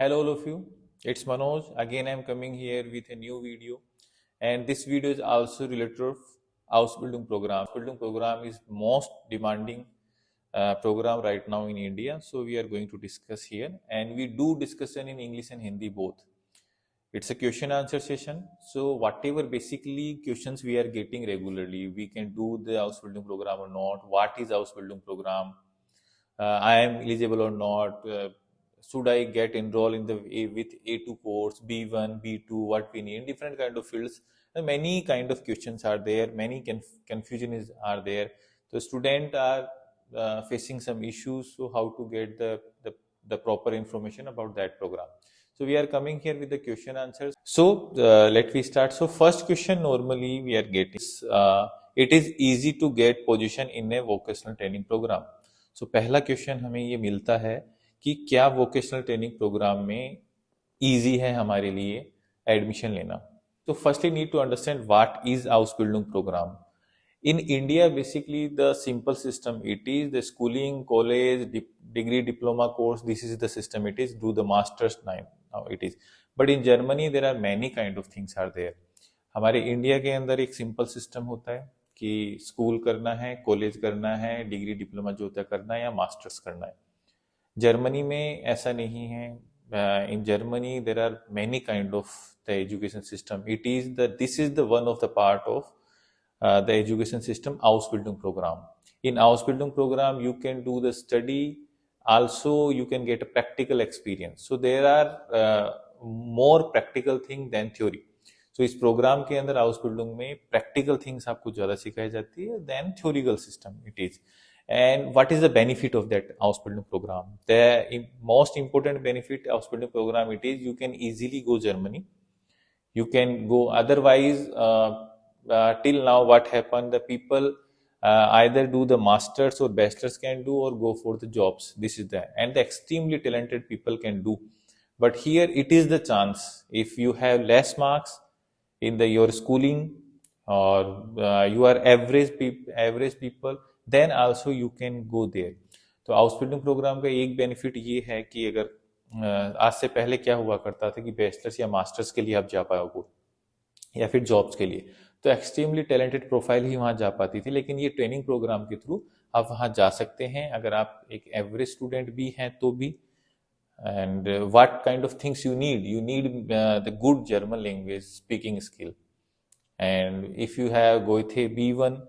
Hello all of you, it's Manoj. Again I'm coming here with a new video, and this video is also related to house building program. Building program is most demanding program right now in India, so we are going to discuss here, and we do discussion in English and Hindi both. It's a question answer session, so whatever basically questions we are getting regularly, we can do the house building program or not. What is house building program? I am eligible or not? Should I get enrolled in the with A2 course, B1, B2? What we need? Different kind of fields. Many kind of questions are there. Many confusion is are there. The student are facing some issues. So how to get the proper information about that program? So we are coming here with the question answers. So let me start. So first question normally we are getting is, it is easy to get position in a vocational training program. सो पहला question हमें ये मिलता है कि क्या vocational training program में easy है हमारे लिए एडमिशन लेना. तो firstly need to understand what is आउसबिल्डिंग program. In India, basically the simple system it is the schooling, college, degree, diploma course. This is the system it is. Do the masters now it is. But in Germany there are many kind of things are there. हमारे India के अंदर एक simple system होता है कि school करना है, college करना है, डिग्री डिप्लोमा जो होता है करना है या मास्टर्स करना है. जर्मनी में ऐसा नहीं है. In Germany there are many kind of the education system. It is the this is the one of the part of the education system Ausbildung program. In Ausbildung program you can do the study, also you can get a practical experience. So there are more practical thing than theory. So इस programme के अंदर Ausbildung में practical things आपको ज़्यादा सिखाई जाती है than theoretical system it is. And what is the benefit of that Ausbildung program? The most important benefit Ausbildung program it is you can easily go Germany. You can go otherwise till now what happened, the people either do the masters or bachelors can do or go for the jobs. This is that, and the extremely talented people can do. But here it is the chance, if you have less marks in the your schooling or you are average people, then also you can go there. तो आउसबिल्डिंग programme का एक benefit ये है कि अगर आज से पहले क्या हुआ करता था कि बैचलर्स या मास्टर्स के लिए आप जा पाओगे या फिर जॉब्स के लिए, तो एक्सट्रीमली टैलेंटेड प्रोफाइल ही वहाँ जा पाती थी. लेकिन ये ट्रेनिंग प्रोग्राम के थ्रू आप वहाँ जा सकते हैं अगर आप एक एवरेज स्टूडेंट भी हैं तो भी. And what kind of things you need the good German language speaking skill. And if you have गोइथे B1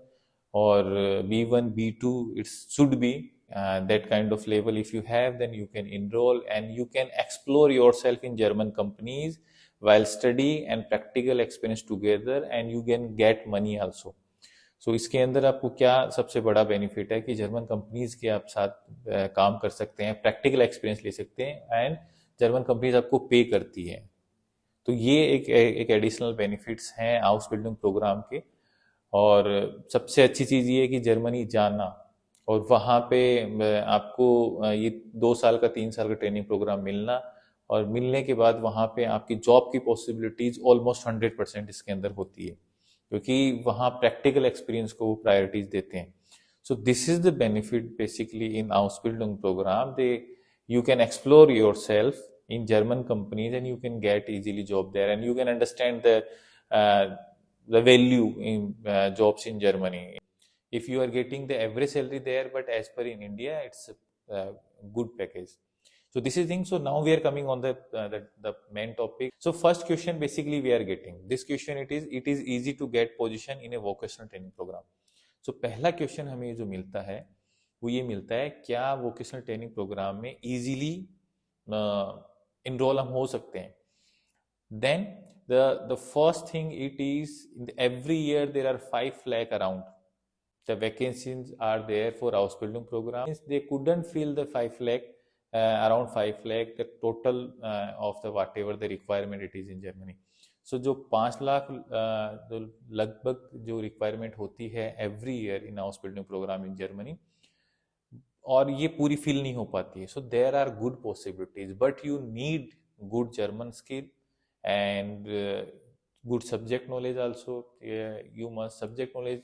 or B1 B2, it should be that kind of level. If you have, then you can enroll and you can explore yourself in German companies while study and practical experience together, and you can get money also. So इसके अंदर आपको क्या सबसे बड़ा benefit है कि German companies के आप साथ काम कर सकते हैं, प्रैक्टिकल एक्सपीरियंस ले सकते हैं एंड जर्मन कंपनीज आपको पे करती है. तो ये एक एडिशनल बेनिफिट्स हैं हाउस बिल्डिंग प्रोग्राम के. और सबसे अच्छी चीज़ ये है कि जर्मनी जाना और वहाँ पे आपको ये 2 साल का 3 साल का ट्रेनिंग प्रोग्राम मिलना, और मिलने के बाद वहाँ पे आपकी जॉब की पॉसिबिलिटीज ऑलमोस्ट 100% इसके अंदर होती है, क्योंकि वहाँ प्रैक्टिकल एक्सपीरियंस को वो प्रायोरिटीज देते हैं. So this is the benefit basically in आउसबिल्डिंग program. They you can explore yourself in German companies and you can get easily job there, and you can understand the value in jobs in Germany. If you are getting the average salary there, but as per in India, it's a good package. So this is thing. So now we are coming on the main topic. So first question basically we are getting this question. It is easy to get position in a vocational training program. So पहला question हमें जो मिलता है वो ये मिलता है, क्या वोकेशनल ट्रेनिंग प्रोग्राम में इजीली इनरोल हम हो सकते हैं. Then the first thing it is, every year there are 5 lakh around the vacancies are there for house building program. They couldn't fill the 5 lakh, around 5 lakh the total of the whatever the requirement it is in Germany. So जो 5 लाख लगभग जो requirement होती है every year in house building program in Germany, और ये पूरी fill नहीं हो पाती है. So there are good possibilities, but you need good German skill and good subject knowledge also. You must subject knowledge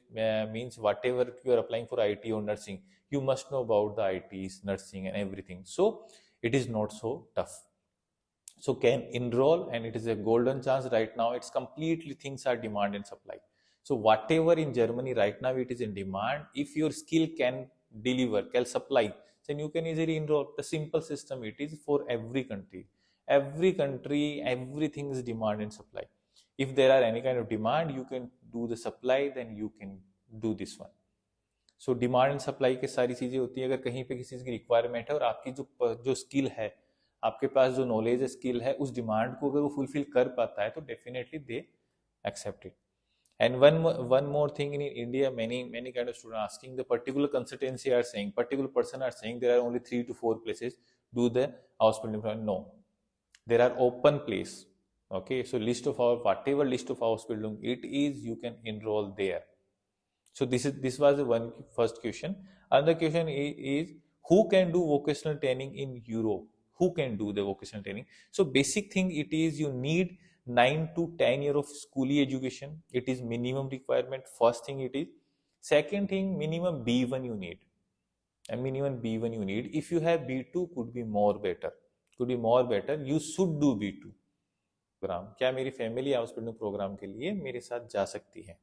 means whatever you are applying for IT or nursing, you must know about the ITs, nursing and everything. So it is not so tough. so can enroll, and it is a golden chance right now. It's completely things are demand and supply. So whatever in Germany right now it is in demand, if your skill can deliver, can supply, then you can easily enroll. The simple system it is for every country. Every country, everything is demand and supply. If there are any kind of demand, you can do the supply, then you can do this one. So demand and supply के सारी चीज़ें होती हैं. अगर कहीं पे किसी चीज़ की रिक्वायरमेंट है और आपकी जो स्किल है, आपके पास जो नॉलेज है, स्किल है, उस डिमांड को अगर वो फुलफिल कर पाता है तो definitely they accept it. And one more thing, in India, many kind of students asking, the particular consultancy are saying, particular person are saying there are only 3 to 4 places do the house building program. No, there are open place. Okay, so list of our whatever list of house building it is, you can enroll there. So this was the one first question. Another question is who can do vocational training in Europe? Who can do the vocational training? So basic thing it is, you need 9 to 10 year of schooling education. It is minimum requirement. First thing it is. Second thing, minimum B1 you need. And minimum B1 you need. If you have B2, could be more better. Could be more better. You should do B2 program. क्या मेरी family house building programme के लिए मेरे साथ जा सकती है?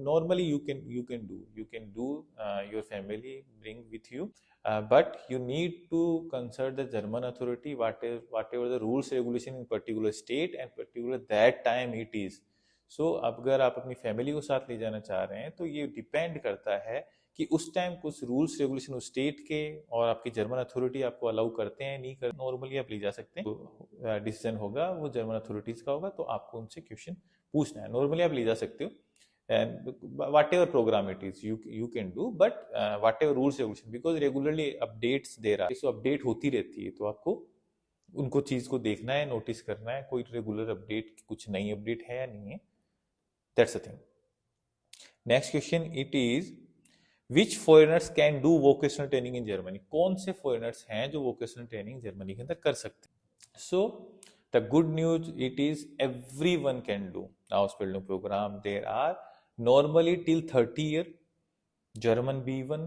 Normally you can do your family bring with you, but you need to consult the German authority whatever the rules regulation in particular state and particular that time it is. So अगर आप अपनी family को साथ ले जाना चाह रहे हैं तो ये डिपेंड करता है कि उस टाइम कुछ रूल्स रेगुलेशन उस स्टेट के और आपकी जर्मन अथॉरिटी आपको अलाउ करते हैं नहीं करते. नॉर्मली आप ले जा सकते हैं. तो डिसीजन होगा वो जर्मन अथॉरिटीज का होगा, तो आपको उनसे क्वेश्चन पूछना है. नॉर्मली आप ले जा सकते हो and whatever program it is you can do, but whatever rules regulation, because regularly updates there are, so update होती रहती है, तो आपको उनको चीज को देखना है, नोटिस करना है कोई रेगुलर अपडेट, कुछ नई अपडेट है या नहीं है. That's a thing. Next question it is which foreigners can do vocational training in Germany? कौन से फॉरेनर्स हैं जो वोकेशनल ट्रेनिंग जर्मनी के अंदर कर सकते हैं? So the good news it is everyone can do house building program. There are normally till 30 year German B1,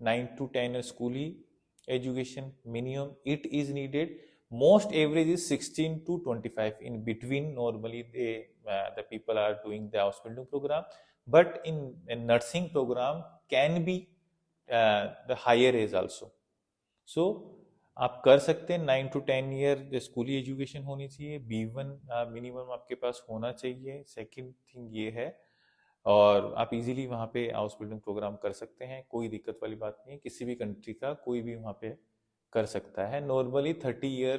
9 to 10 year schooling education minimum it is needed. Most average is 16 to 25 in between. Normally the people are doing the house building program, but in a nursing program can be the higher age also. So आप कर सकते हैं. 9 to 10 year स्कूली education होनी चाहिए. B1 minimum आपके पास होना चाहिए. सेकंड थिंग ये है, और आप इजीली वहाँ पे हाउस बिल्डिंग प्रोग्राम कर सकते हैं. कोई दिक्कत वाली बात नहीं है. किसी भी कंट्री का कोई भी वहाँ पे कर सकता है. नॉर्मली 30 ईयर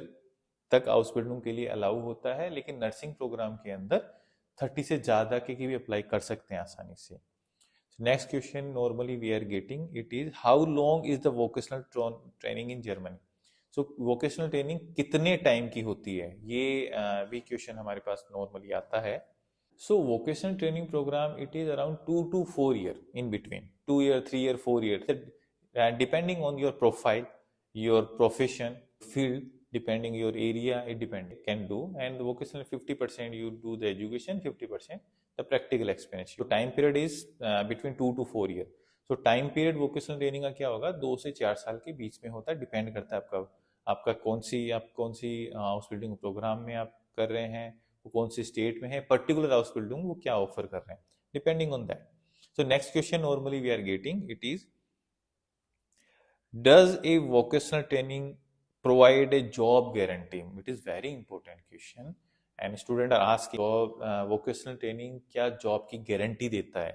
तक हाउस बिल्डिंग के लिए अलाउ होता है, लेकिन नर्सिंग प्रोग्राम के अंदर 30 से ज़्यादा के भी अप्लाई कर सकते हैं आसानी से. Next question normally we are getting it is how long is the vocational training in Germany? So vocational training कितने टाइम की होती है? ये भी क्वेश्चन हमारे पास नॉर्मली आता है. So vocational training program it is around 2 to 4 year in between, 2 year, 3 year, 4 year, depending on your profile, your profession, field, depending your area, it depends. Can do, and the vocational 50% you do the education, 50% the practical experience. So time period is between 2 to 4 year. So time period vocational training का क्या होगा? 2 से 4 साल के बीच में होता है. Depend करता है आपका कौन सी हाउस बिल्डिंग प्रोग्राम में आप कर रहे हैं, कौन सी स्टेट में है, पर्टिकुलर हाउस बिल्डिंग वो क्या ऑफर कर रहे हैं, depending on that. So next question normally we are getting it is does a vocational training provide a job guarantee? It is very important question and student are asking vocational training क्या job की guarantee देता है?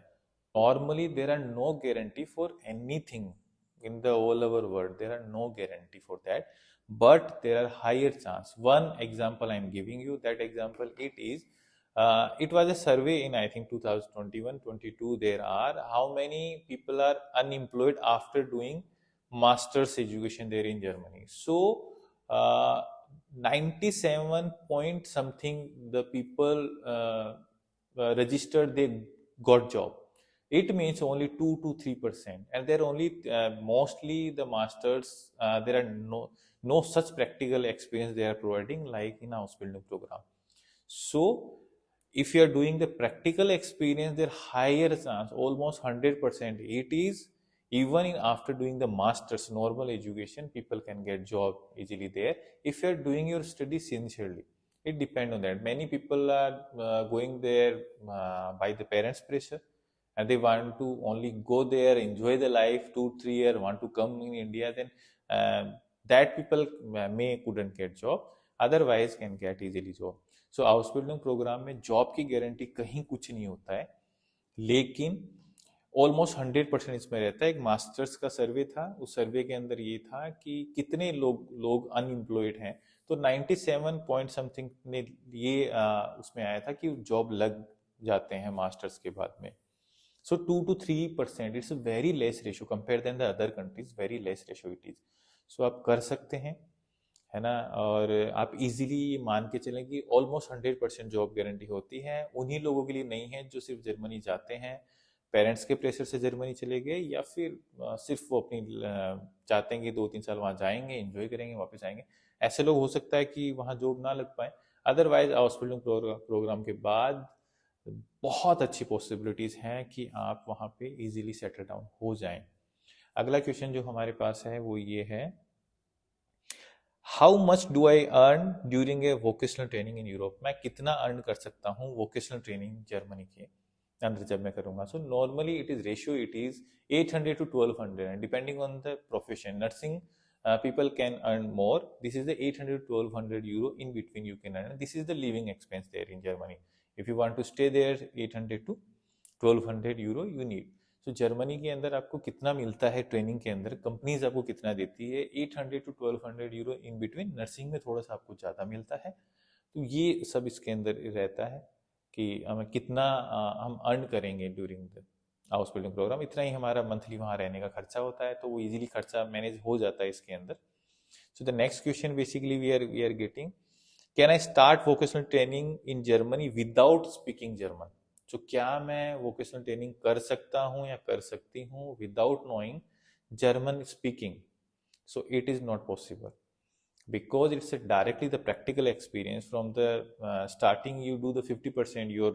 Normally there are no guarantee for anything in the all over world. There are no guarantee for that, but there are higher chance. One example I am giving you, that example it is it was a survey in I think 2021-22. There are how many people are unemployed after doing master's education there in Germany. So 97 point something the people registered, they got job. It means only 2 to 3%, and they're only mostly the masters. There are no such practical experience they are providing like in house building program. So if you are doing the practical experience, there higher chance, almost 100%. It is Even after doing the master's normal education, people can get job easily there if you are doing your study sincerely. It depends on that. Many people are going there by the parents pressure, and they want to only go there, enjoy the life 2 3 years, want to come in India, then that people may couldn't get job, otherwise can get easily job. So house building program में job की guarantee कहीं कुछ नहीं होता है, लेकिन almost 100% इसमें रहता है। एक मास्टर्स का सर्वे था, उस सर्वे के अंदर ये था कि कितने लोग अनएम्प्लॉयड हैं, तो 97 पॉइंट समथिंग ने ये उसमें आया था कि जॉब लग जाते हैं मास्टर्स के बाद में। So 2 to 3%, it's a very less ratio compare then the other countries, very less ratio it is. So आप कर सकते हैं, है ना। और आप इजीली मान के चलें कि ऑलमोस्ट 100% जॉब गारंटी होती है। उन्हीं लोगों के लिए नहीं है जो सिर्फ जर्मनी जाते हैं, पेरेंट्स के प्रेशर से जर्मनी चले गए, या फिर सिर्फ वो अपनी चाहते हैं कि 2 3 साल वहाँ जाएंगे, एंजॉय करेंगे, वापस आएंगे। ऐसे लोग हो सकता है कि वहाँ जॉब ना लग पाए। अदरवाइज हाउस बिल्डिंग प्रोग्राम के बाद बहुत अच्छी पॉसिबिलिटीज हैं कि आप वहाँ पे इजीली सेटल डाउन हो जाएं। अगला क्वेश्चन जो हमारे पास है वो ये है, how much do I earn during a vocational training in Europe? मैं कितना अर्न कर सकता हूँ वोकेशनल ट्रेनिंग जर्मनी के अंदर जब मैं करूंगा। So normally it is ratio, it is 800 to 1200 and depending on the profession. Nursing people can earn more. This is the 800 to 1200 euro in between you can earn. This is the living expense there in Germany. If you want to stay there, 800 to 1200 euro you need. तो Germany के अंदर आपको कितना मिलता है training के अंदर, companies आपको कितना देती है? 800 to 1200 euro in between. Nursing में थोड़ा सा आपको ज़्यादा मिलता है। तो ये सब इसके अंदर रहता है कि हमें कितना हम अर्न करेंगे during the house building program. इतना ही हमारा मंथली वहाँ रहने का खर्चा होता है, तो वो इजीली खर्चा मैनेज हो जाता है इसके अंदर। So the next question basically we are getting, can I start vocational training in Germany without speaking German? तो क्या मैं वोकेशनल ट्रेनिंग कर सकता हूँ या कर सकती हूँ without knowing German speaking? So it is not possible, because it's directly the practical experience from the starting. You do the 50% your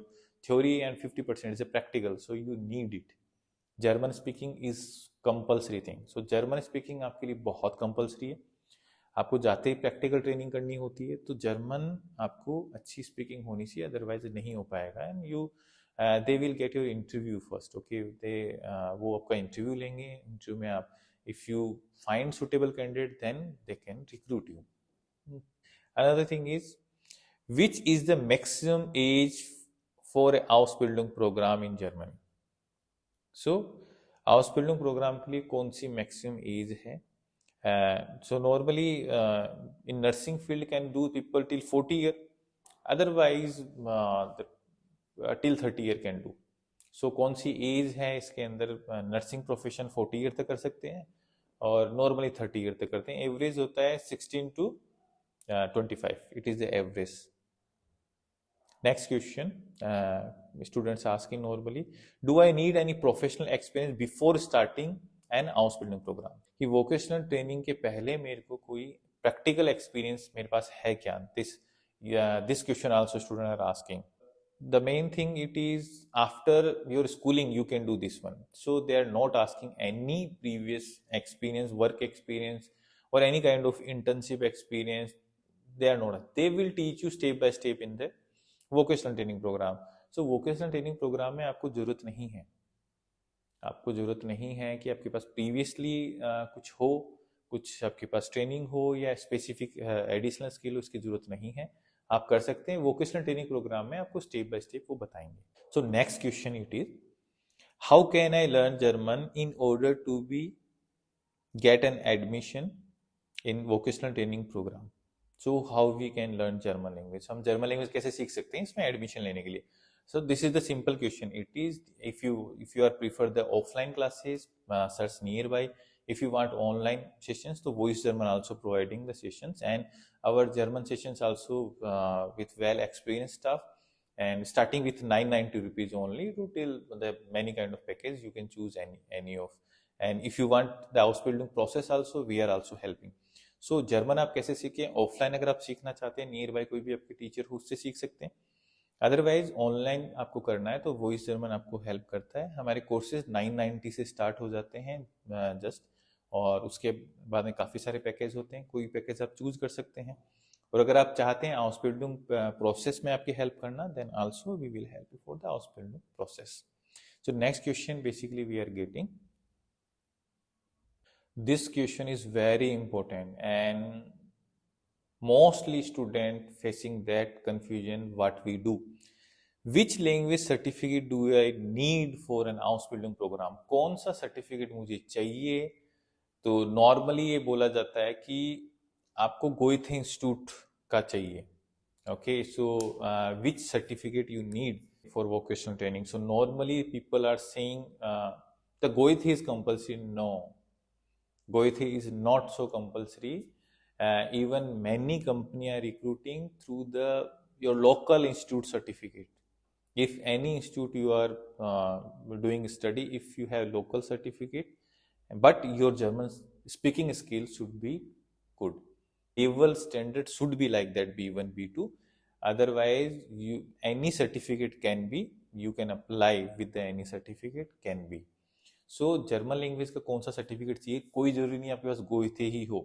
theory and 50% is a practical, so you need it. German speaking is compulsory thing. So German speaking आपके लिए बहुत compulsory है। आपको जाते ही practical training करनी होती है, तो जर्मन आपको अच्छी स्पीकिंग होनी चाहिए, अदरवाइज नहीं हो पाएगा। And you they will get your interview first, okay. वो आपका इंटरव्यू लेंगे, इंटरव्यू में आप if you find suitable candidate, then they can recruit you. Another thing is, which is the maximum age for a Ausbildung program in Germany? So Ausbildung program के लिए कौन सी maximum age है? So normally in nursing field can do people till 40 year, otherwise till 30 year can do. सो कौन सी as है इसके अंदर? Nursing profession 40 year तक कर सकते हैं और नॉर्मली 30 ईयर तक करते हैं। एवरेज होता है 16 to 25, it is the average. Next question students asking normally, do I need any professional experience before starting an house building program? कि वोकेशनल ट्रेनिंग के पहले मेरे को कोई प्रैक्टिकल एक्सपीरियंस मेरे पास है क्या? This question also student are asking. The main thing it is, after your schooling you can do this one, so they are not asking any previous experience, work experience or any kind of internship experience. They are not, they will teach you step by step in the vocational training program. So vocational training program में आपको जरूरत नहीं है, आपको जरूरत नहीं है कि आपके पास प्रीवियसली कुछ हो, कुछ आपके पास ट्रेनिंग हो या स्पेसिफिक एडिशनल स्किल हो, उसकी जरूरत नहीं है। आप कर सकते हैं। वोकेशनल ट्रेनिंग प्रोग्राम में आपको स्टेप बाय स्टेप वो बताएंगे। So next question it is, how can I learn German in order to be get an admission in vocational training program? So how we can learn German language? हम German language कैसे सीख सकते हैं इसमें admission लेने के लिए? So this is the simple question. It is, if you are prefer the offline classes, search nearby. If you want online sessions, so Voice German also providing the sessions, and our German sessions also with well experienced staff, and starting with 990 rupees only to till the many kind of package you can choose any of. And if you want the Ausbildung process also, we are also helping. So German आप कैसे सीखें? Offline अगर आप सीखना चाहते हैं, near by कोई भी आपके टीचर हो उससे सीख सकते हैं। अदरवाइज ऑनलाइन आपको करना है तो वॉइस जर्मन आपको हेल्प करता है। हमारे कोर्सेज 990 से स्टार्ट हो जाते हैं जस्ट, और उसके बाद में काफ़ी सारे पैकेज होते हैं, कोई पैकेज आप चूज कर सकते हैं। और अगर आप चाहते हैं आउसबिल्डिंग प्रोसेस में आपकी हेल्प करना, then also we will help you for the आउसबिल्डिंग process. So next question basically we are getting, this question is very important and mostly student facing that confusion what we do. Which language certificate do I need for an Ausbildung program? कौन सा certificate मुझे चाहिए? तो normally ये बोला जाता है कि आपको गोइथे इंस्टीट्यूट का चाहिए। Okay, so which certificate you need for vocational training? So normally people are saying the Goethe is compulsory. No, Goethe is not so compulsory. Even many company are recruiting through the your local institute certificate. If any institute you are doing study, if you have local certificate, but your German speaking skills should be good. Level standard should be like that, B1, B2. Otherwise, any certificate can be, you can apply with the any certificate can be. So German language का कौन सा certificate चाहिए? कोई जरूरी नहीं आपके पास गोइथे ही हो,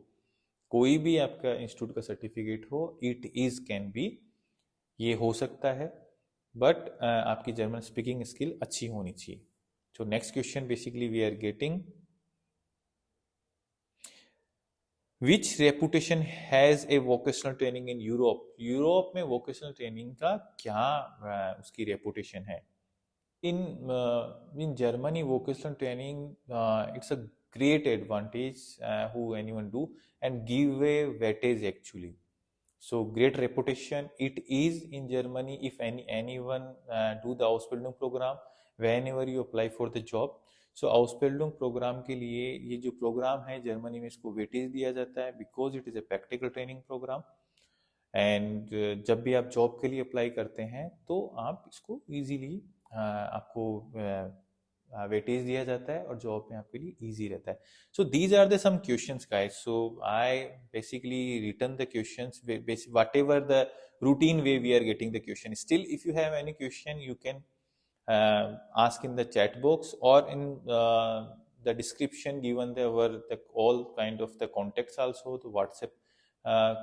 कोई भी आपका इंस्टीट्यूट का सर्टिफिकेट हो, इट इज कैन बी, ये हो सकता है, बट आपकी जर्मन स्पीकिंग स्किल अच्छी होनी चाहिए। So next question basically we are getting, which reputation has a vocational training in Europe? Europe में वोकेशनल ट्रेनिंग का क्या उसकी रेपुटेशन है? In Germany, vocational training, it's a great advantage who anyone do and give a weightage actually. So great reputation it is in Germany if anyone do the Ausbildung program, whenever you apply for the job. So Ausbildung program के लिए ये जो programme है Germany में, इसको weightage दिया जाता है because it is a practical training program. And जब भी आप जॉब के लिए अप्लाई करते हैं तो आप इसको इजीली आपको वेटेज दिया जाता है और जॉब में आपके लिए इजी रहता है। So these are the some questions guys. So I basically return the questions whatever the routine way we are getting the question. Still if you have any question you can ask in the chat box or in the description given there were the all kind of the contacts also, the WhatsApp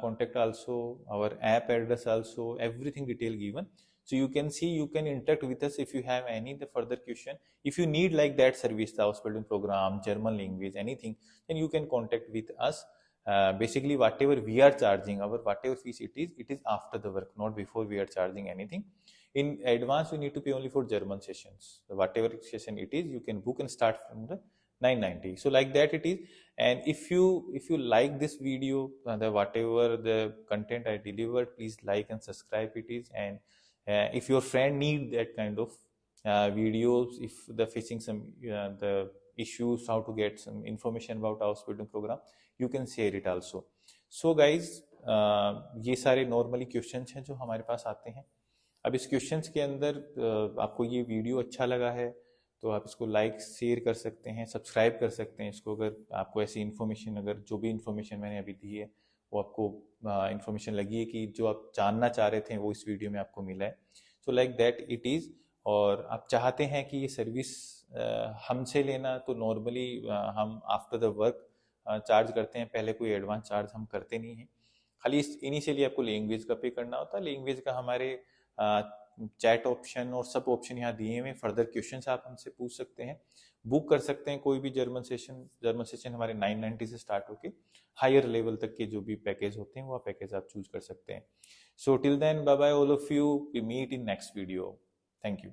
contact also, our app address also, everything detail given. So you can see, you can interact with us if you have any the further question. If you need like that service, the Ausbildung program, German language, anything, then you can contact with us. Basically whatever we are charging, our whatever fees it is after the work, not before we are charging anything. In advance, you need to pay only for German sessions. So whatever session it is, you can book and start from the 990. So like that it is. And if you like this video, the whatever the content I delivered, please like and subscribe it is. And if your friend need that kind of videos, if they're facing some the issues, how to get some information about Ausbildung program, you can share it also. So guys, ये सारे normally questions हैं जो हमारे पास आते हैं। अब इस questions के अंदर आपको ये वीडियो अच्छा लगा है तो आप इसको लाइक शेयर कर सकते हैं, सब्सक्राइब कर सकते हैं इसको। अगर आपको ऐसी इन्फॉर्मेशन, अगर जो भी इन्फॉर्मेशन मैंने अभी दी है वो आपको इन्फॉर्मेशन लगी है कि जो आप जानना चाह रहे थे वो इस वीडियो में आपको मिला है, so like that it is. और आप चाहते हैं कि ये सर्विस हमसे लेना, तो नॉर्मली हम आफ्टर द वर्क चार्ज करते हैं, पहले कोई एडवांस चार्ज हम करते नहीं हैं। खाली इनिशियली आपको लैंग्वेज का पे करना होता है। लैंग्वेज का हमारे चैट ऑप्शन और सब ऑप्शन यहाँ दिए हुए। फर्दर क्वेश्चंस आप हमसे पूछ सकते हैं, बुक कर सकते हैं कोई भी जर्मन सेशन हमारे 990 से स्टार्ट होके हायर लेवल तक के जो भी पैकेज होते हैं वो पैकेज आप चूज कर सकते हैं। So till then, bye bye all of you, we meet in next video. Thank you.